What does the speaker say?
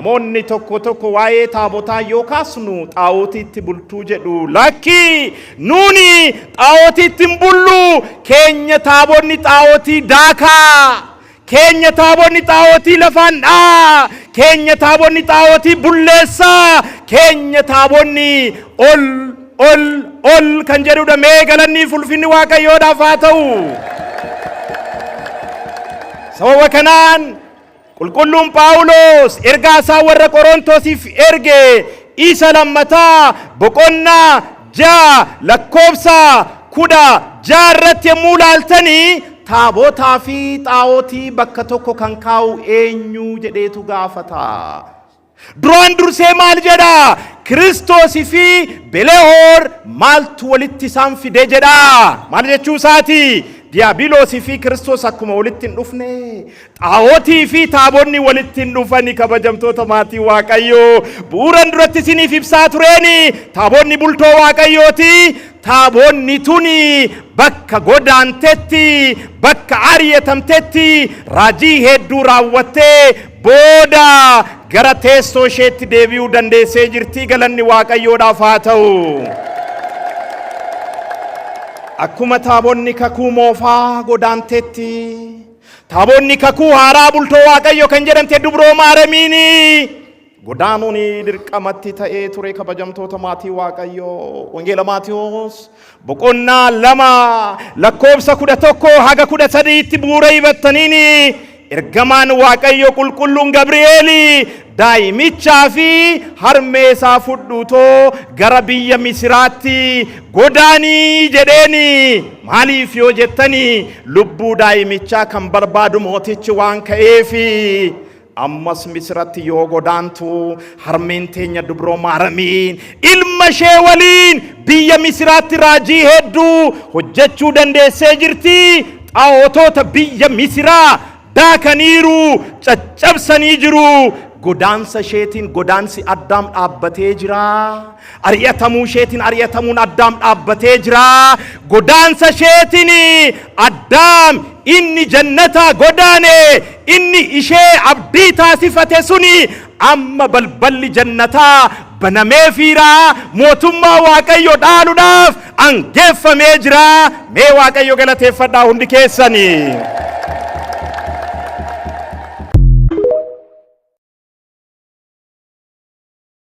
Namoonni tokko waa'ee taabotaa yoo kaasnu xaawootiitti bultuu jedhu lakki nuuni xaawootiitti hin bullu keenya taabonni xaawootii daakaa keenya taabonni xaawootii lafaan dhaa keenya taabonni xaawootii bulleessaa keenya taabonni ol kan jedhudha mee galanni ulfinni Waaqayyoodhaaf haa ta'u sababa kanaan Qulqulluun Phaawulos ergaa isaa warra Qorontosiif erge isa lammataa boqonnaa 6 lakkoofsa 16 irratti yommuu ilaaltanii taabotaa fi xaawootii bakka tokko kan kaa'u eenyu jedheetu gaafata. Duraan dursee maal jedha? Kiristoosii fi Belehoor maaltu walitti isaan fide jedha. Maal jechuu isaati? Diiyaabiloosii fi Kiristoos akkuma walitti hin dhufne xaawootii fi taabonni walitti hin dhufani kabajamtoota maatii Waaqayyoo bu'uuran duratti isiniif ibsaa tureeni taabonni bultoo Waaqayyooti taabonni tuni bakka godaantetti bakka ari'atamtetti raajii hedduu raawwattee booda gara teessoo isheetti deebi'uu dandeessee jirti galanni Waaqayyoodhaaf haa ta'u. Akkuma taabonni kakuu moofaa godaantetti taabonni kakuu haaraa bultoo Waaqayyo kan jedhamte dubroo Maaramiini godaanuun dirqamatti ta'ee ture kabajamtoota maatii Waaqayyo wangeela Maatiyos boqonnaa 2 lakkoofsa 11 haga 13tti bu'uura hibattaniini ergamaan Waaqayyo qulqulluun Gabri'eeli daa'imichaa fi harmee isaa fudhuutoo gara biyya Misiraatti godaanii jedheeni maaliif yoo jettanii lubbuu daa'imichaa kan barbaadu mootichi waan ka'eefi ammas Misiratti yoo godaantu harmeen teenya dubroo Maaramiin ilma ishee waliin biyya Misiraatti raajii hedduu hojjechuu dandeessee jirti xaawotota biyya Misiraa daakaniiru caccabsanii jiru godaansa isheetiin godaansi Addaam dhaabbatee jira ari'atamuu isheetiin ari'atamuun Addaam dhaabbatee jira godaansa isheetiin Addaam inni jannata godaane inni ishee abdii taasifate suni amma balballi jannataa banameefiira mootummaa Waaqayyo dhaaluudhaaf angeeffamee jira mee Waaqayyo galateeffadhaa hundi keessanii.